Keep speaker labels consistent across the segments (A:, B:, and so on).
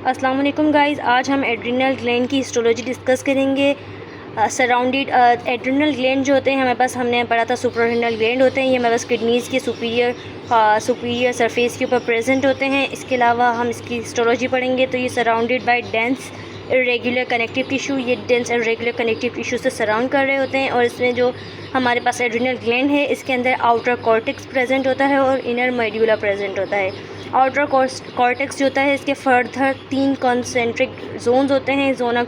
A: अस्सलाम वालेकुम गाइस, आज हम एड्रिनल ग्लैंड की हिस्टोलॉजी डिस्कस करेंगे। सराउंडेड एड्रिनल ग्लैंड जो होते हैं हमारे पास, हमने पढ़ा था सुप्रारेनल ग्लैंड होते हैं। ये हमारे पास किडनीज़ के सुपीरियर सरफेस के ऊपर प्रेजेंट होते हैं। इसके अलावा हम इसकी हिस्टोलॉजी पढ़ेंगे तो ये surrounded by dense irregular connective tissue, ये डेंस इरेगुलर कनेक्टिव टिश्यू से सराउंड कर रहे होते हैं। और इसमें जो हमारे पास एड्रिनल ग्लैंड है, इसके अंदर आउटर कॉर्टेक्स प्रेजेंट होता है और इनर मेड्यूला प्रेजेंट होता है। आउटर कॉर्टेक्स जो होता है, इसके फर्दर 3 कॉन्सेंट्रिक जोन्स होते हैं, जोना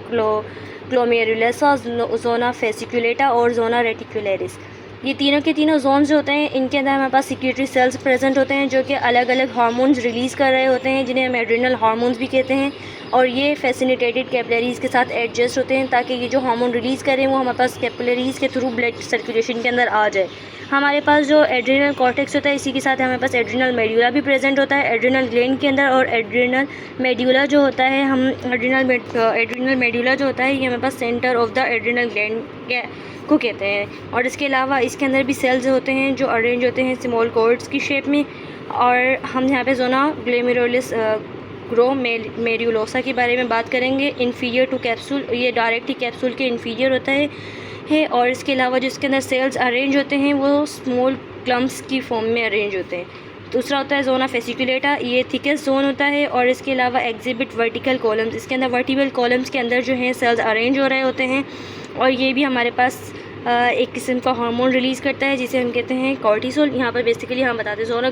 A: ग्लोमेरुलसा, जोना फेसिकुलेटा और जोना रेटिकुलरिस। ये तीनों के तीनों जोन्स जो होते हैं, इनके अंदर हमारे पास सिक्रेटरी सेल्स प्रेजेंट होते हैं जो कि अलग अलग हार्मोन्स रिलीज़ कर रहे होते हैं, जिन्हें हम एड्रिनल हार्मोन्स भी कहते हैं। और ये फैसिनेटेड कैपिलरीज़ के साथ एडजस्ट होते हैं ताकि ये जो हार्मोन रिलीज़ करें वो हमारे पास कैपिलरीज़ के थ्रू ब्लड सर्कुलेशन के अंदर आ जाए। हमारे पास जो एड्रिनल कॉर्टेक्स होता है, इसी के साथ हमारे पास एड्रिनल मेड्यूला भी प्रेजेंट होता है एड्रिनल ग्लैंड के अंदर। और एड्रिनल मेड्यूला जो होता है, एड्रिनल मेड्यूला जो होता है, ये हमारे पास centre of the adrenal gland को कहते हैं। और इसके अलावा इसके अंदर भी सेल्स होते हैं जो अरेंज होते हैं स्मॉल कॉर्ड्स की शेप में। और हम यहाँ पे जोना ग्लोमेरुलस ग्लोमेरुलोसा के बारे में बात करेंगे। इन्फीरियर टू कैप्सूल, ये डायरेक्ट ही कैप्सूल के इन्फीरियर होता है। और इसके अलावा जो इसके अंदर सेल्स अरेंज होते हैं वो स्मॉल क्लम्प्स की फॉर्म में अरेंज होते हैं। दूसरा होता है जोना फेसिकुलेटा, ये थिकेस्ट जोन होता है। और इसके अलावा एग्जिबिट वर्टिकल कॉलम्स, इसके अंदर वर्टिकल कॉलम्स के अंदर जो हैं सेल्स अरेंज हो रहे होते हैं। और ये भी हमारे पास एक किस्म का हार्मोन रिलीज़ करता है जिसे हम कहते हैं कॉर्टिसोल। यहाँ पर बेसिकली हम बताते हैं जोना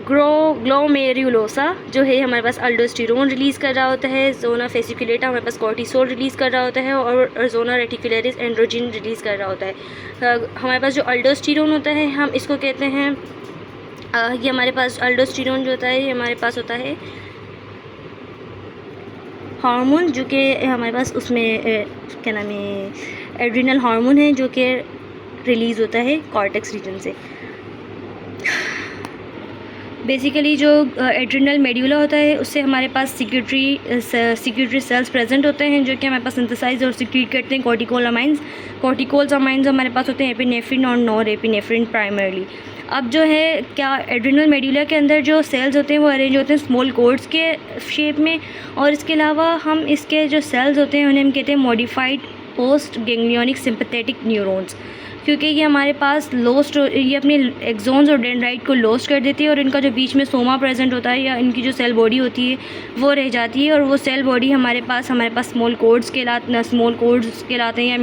A: ग्लोमेरुलोसा जो है हमारे पास अल्डोस्टेरोन रिलीज़ कर रहा होता है। जोना फेसिकुलेटा हमारे पास कॉर्टिसोल रिलीज़ कर रहा होता है। और जोना रेटिकुलरिस एंड्रोजिन रिलीज़ कर रहा होता है। हमारे पास जो अल्डोस्टेरोन होता है, हम इसको कहते हैं ये हमारे पास अल्डोस्टेरोन जो होता है, ये हमारे पास होता है हार्मोन जो कि हमारे पास उसमें क्या नाम है, एड्रिनल हार्मोन है जो कि रिलीज़ होता है कॉर्टेक्स रीजन से। बेसिकली जो एड्रिनल मेड्यूला होता है, उससे हमारे पास सिक्रेटरी सेल्स प्रेजेंट होते हैं जो कि हमारे पास सिंथेसाइज और सिक्रीट करते हैं कॉर्टिकोल्स अमाइंस हमारे पास होते हैं एपिनेफ्रिन और नॉर एपिनेफ्रिन प्राइमरली। अब जो है क्या एड्रिनल मेड्यूला के अंदर जो सेल्स होते हैं वो अरेंज होते हैं स्मॉल कोर्ड्स के शेप में। और इसके अलावा हम इसके जो सेल्स होते हैं उन्हें हम कहते हैं modified post ganglionic sympathetic neurons, क्योंकि ये हमारे पास ये अपने एक्सोन्स और डेंड्राइट को लॉस्ट कर देती है। और इनका जो बीच में सोमा प्रेजेंट होता है या इनकी जो सेल बॉडी होती है वो रह जाती है। और वो सेल बॉडी हमारे पास स्मॉल कोर्ड्स कहलाते हैं या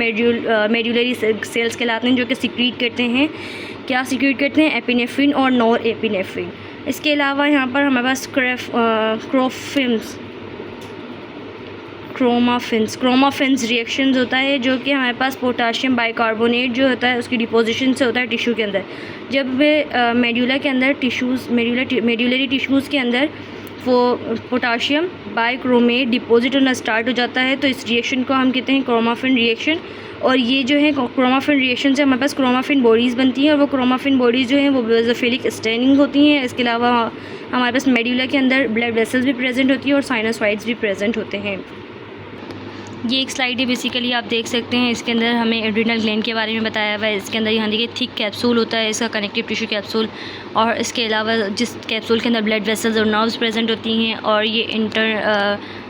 A: मेड्यूलरी सेल्स कहलाते हैं जो कि सिक्रीट करते हैं एपिनेफ्रिन और नॉर एपिनेफ्रिन। इसके अलावा यहाँ पर हमारे पास क्रोमाफिन्स रिएक्शंस होता है जो कि हमारे पास पोटाशियम बाइकार्बोनेट जो होता है उसकी डिपोजिशन से होता है टिश्यू के अंदर। जब मेड्यूला के अंदर मेड्यूलरी टिश्यूज़ के अंदर वो पोटाशियम बाइक्रोमेट डिपॉजिट होना स्टार्ट हो जाता है तो इस रिएक्शन को हम कहते हैं क्रोमाफिन रिएक्शन। और ये जो है क्रोमाफिन रिएक्शन से हमारे पास क्रोमाफिन बॉडीज़ बनती हैं और वो क्रोमाफिन बॉडीज़ जो हैं वो बेसोफिलिक स्टेनिंग होती हैं। इसके अलावा हमारे पास मेड्यूला के अंदर ब्लड वेसल्स भी प्रेजेंट होती है और साइनोसॉइड्स भी प्रेजेंट होते हैं। ये एक स्लाइड है, बेसिकली आप देख सकते हैं। इसके अंदर हमें एड्रिनल ग्लैंड के बारे में बताया हुआ है। इसके अंदर यहाँ देखिए थिक कैप्सूल होता है इसका, कनेक्टिव टिश्यू कैप्सूल। और इसके अलावा जिस कैप्सूल के अंदर ब्लड वेसल्स और नर्व्स प्रेजेंट होती हैं। और ये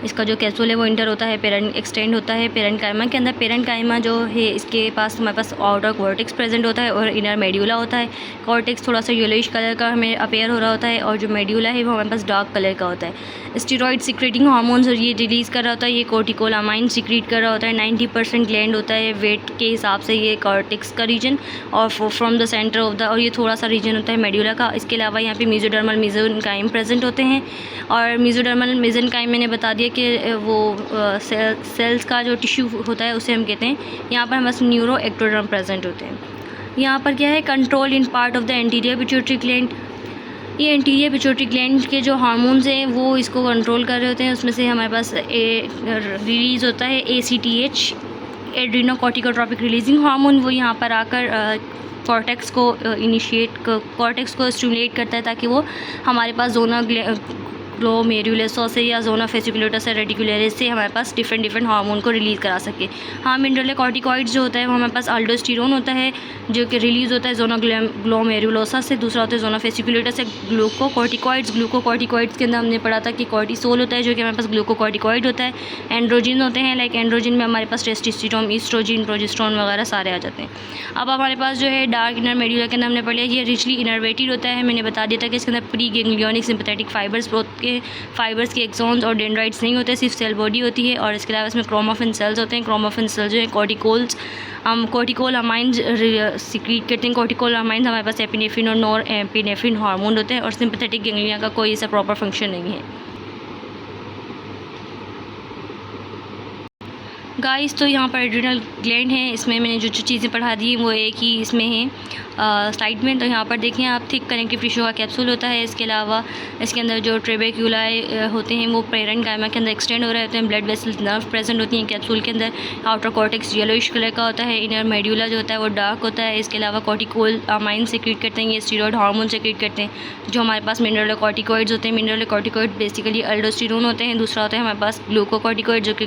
A: इसका जो कैप्सूल है वो इंटर होता है एक्सटेंड होता है पेरेन्काइमा के अंदर। पेरेन्काइमा जो है इसके पास हमारे पास आउटर कॉर्टेक्स प्रेजेंट होता है और इनर मेड्यूला होता है। कॉर्टेक्स थोड़ा सा येलोइश कलर का हमें अपेयर हो रहा होता है और जो मेड्यूला है वो हमारे पास डार्क कलर का होता है। स्टेरॉइड सिक्रेटिंग हार्मोन्स और ये रिलीज़ कर रहा होता है, ये कोर्टिकोलामाइन सिक्रीट कर रहा होता है। 90% ग्लैंड होता है वेट के हिसाब से ये कॉर्टेक्स का रीजन और from the centre of the, और ये थोड़ा सा रीजन होता है मेड्यूला का। इसके अलावा यहाँ पे मेसोडर्मल मेसेनकाइम प्रेजेंट होते हैं। और मेसोडर्मल मेसेनकाइम मैंने बता दिया कि वो सेल्स का जो टिश्यू होता है उसे हम कहते हैं। यहाँ पर हमारे न्यूरो एक्टोडर्म प्रेजेंट होते हैं। यहाँ पर क्या है, control in part of the anterior pituitary gland. ये एंटीरियर पिट्यूटरी ग्लैंड के जो हार्मोन्स हैं वो इसको कंट्रोल कर रहे होते हैं। उसमें से हमारे पास रिलीज़ होता है ACTH, एड्रीनोकॉर्टिकोट्रोपिक रिलीजिंग हार्मोन। वो यहाँ पर आकर कॉर्टेक्स को स्टिमुलेट करता है ताकि वो हमारे पास जोना ग्लोमेरुलोसा से या जोना फेसिकुलेटस से रेटिकुलरिस से हमारे पास डिफरेंट हार्मोन को रिलीज़ करा सके। हाँ, मिनरलोकॉर्टिकॉइड्स जो होता है वो हमारे पास अल्डोस्टेरोन होता है जो कि रिलीज़ होता है जोना ग्लोमेरुलोसा से, दूसरा होता है जोना फेसिकुलेटस से ग्लूकोकॉर्टिकॉइड्स। ग्लूकोकॉर्टिकॉइड्स के अंदर हमने पढ़ा था कि कॉर्टिसोल होता है जो कि हमारे पास ग्लूकोकॉर्टिकॉइड होता है। एंड्रोजिन होते हैं, लाइक एंड्रोजिन में हमारे पास टेस्टोस्टेरोन, ईस्ट्रोजन, प्रोजेस्टेरोन वगैरह सारे आ जाते हैं। अब हमारे पास जो है डार्क इनर मेड्यूला के अंदर हमने पढ़ लिया, ये रिचली इनर्वेटेड होता है। मैंने बता दिया था कि इसके अंदर प्री गैंग्लियोनिक सिंपैथेटिक फाइबर्स के एक्सॉन्स और डेंड्राइट्स नहीं होते, सिर्फ सेल बॉडी होती है। और इसके अलावा इसमें क्रोमोफिन सेल्स होते हैं। क्रोमोफिन सेल्स जो है कॉर्टिकोल्स, हम कॉर्टिकोल अमाइंस सीक्रेट करते हैं। कॉर्टिकोल अमाइंस हमारे पास एपिनेफ्रिन और नॉर एपिनेफ्रिन हार्मोन होते हैं। और सिंपैथेटिक गैंग्लिया का कोई ऐसा प्रॉपर फंक्शन नहीं है। गाइस, तो यहाँ पर एड्रिनल ग्लैंड है, इसमें मैंने जो चीज़ें पढ़ा दी वो एक ही इसमें है स्लाइड में। तो यहाँ पर देखें आप, थिक कनेक्टिव टिश्यू का कैप्सूल होता है। इसके अलावा इसके अंदर जो ट्रेबेक्यूलाई होते हैं वो पेरेन्काइमा के अंदर एक्सटेंड हो रहे होते हैं। ब्लड वेसल्स नर्व प्रेजेंट होती हैं कैप्सूल के अंदर। आउटर कॉर्टेक्स येलोइश कलर का होता है। इनर मेड्यूला जो होता है वो डार्क होता है। इसके अलावा कॉर्टिकोल अमाइन सेक्रेट करते हैं, ये स्टीरॉयड हार्मोन सेक्रेट करते हैं जो हमारे पास मिनरलोकॉर्टिकॉइड्स होते हैं। मिनरलोकॉर्टिकॉइड बेसिकली अल्डोस्टेरोन होते हैं। दूसरा होता है हमारे पास ग्लूकोकॉर्टिकॉइड जो कि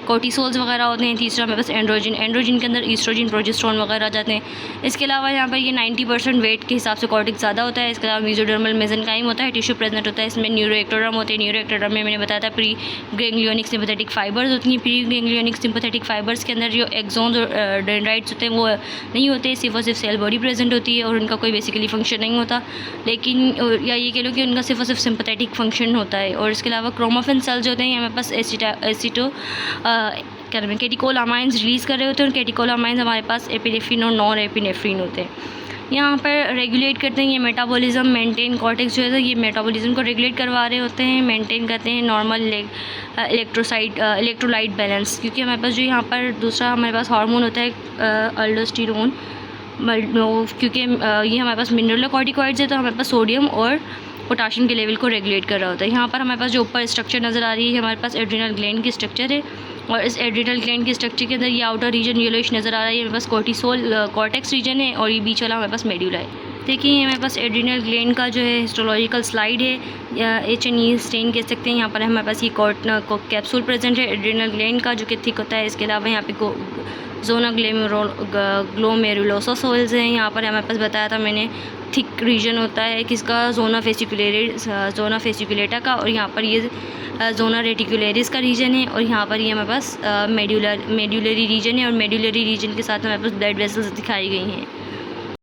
A: कॉर्टिसोल्स वगैरह होते हैं। तीसरा हमारे पास एंड्रोजिन के अंदर ईस्ट्रोजन, प्रोजेस्टेरोन वगैरह आ जाते हैं। इसके अलावा यहाँ पर ये 90% वेट के हिसाब से कॉर्टेक्स ज़्यादा होता है। इसके अलावा मेसोडर्मल मेसेनकाइम होता है, टिश्यू प्रेजेंट होता है। इसमें न्यूरोएक्टोडर्म होते हैं। न्यूरोएक्टोडर्म में मैंने बताया था प्री गैंग्लियोनिक सिंपैथेटिक फाइबर्स होती हैं। प्री गैंग्लियोनिक सिंपैथेटिक फाइबर्स के अंदर जो एक्सॉन्स और डेंड्राइट्स होते हैं वो नहीं होते, सिर्फ और सिर्फ सेल बॉडी प्रेजेंट होती है और उनका कोई बेसिकली फंक्शन नहीं होता। लेकिन या ये कह लो कि उनका सिर्फ और सिर्फ सिंपैथेटिक फंक्शन होता है। और इसके अलावा क्रोमोफिन सेल्स होते हैं, हमारे पास एसिटो क्या नाम है कैटिकोल अमाइंस रिलीज़ कर रहे होते हैं। और कैटिकोल अमाइंस हमारे पास एपिनेफ्रिन और नॉन एपिनेफ्रिन होते हैं। यहाँ पर रेगुलेट करते हैं ये मेटाबॉलिज्म, मेंटेन कॉर्टेक्स जो है ये मेटाबॉलिज्म को रेगुलेट करवा रहे होते हैं, मेंटेन करते हैं नॉर्मल इलेक्ट्रोलाइट बैलेंस। क्योंकि हमारे पास जो यहाँ पर दूसरा हमारे पास हार्मोन होता है अल्डोस्टेरोन, क्योंकि ये हमारे पास मिनरलोकॉर्टिकॉइड्स है तो हमारे पास सोडियम और पोटाशियम के लेवल को रेगुलेट कर रहा होता है। यहाँ पर हमारे पास जो ऊपर स्ट्रक्चर नज़र आ रही है हमारे पास एड्रिनल ग्लैंड की स्ट्रक्चर है। और इस एड्रिनल ग्लैंड की स्ट्रक्चर के अंदर ये आउटर रीजन येलोइश नज़र आ रहा है, हमारे पास कॉर्टिसोल कॉर्टेक्स रीजन है और ये बीच वाला हमारे पास मेड्यूला है। देखिए हमारे पास एड्रिनल ग्लैंड का जो है हिस्टोलॉजिकल स्लाइड है, या H&E स्टेन कह सकते हैं। यहाँ पर हमारे पास ये कैप्सूल प्रेजेंट है एड्रिनल ग्लैंड का जो कि थिक होता है। इसके अलावा यहाँ पे जोना ग्लोमेरुलोसा सोल्स हैं। यहाँ पर हमारे पास बताया था मैंने थिक रीजन होता है किसका, जोना फेसिकुलेटा का। और यहाँ पर ये जोना रेटिकुलरिस का रीजन है। और यहाँ पर ये हमारे पास मेड्यूलरी रीजन है। और मेड्यूलरी रीजन के साथ हमारे पास ब्लड वेसल्स दिखाई गई हैं।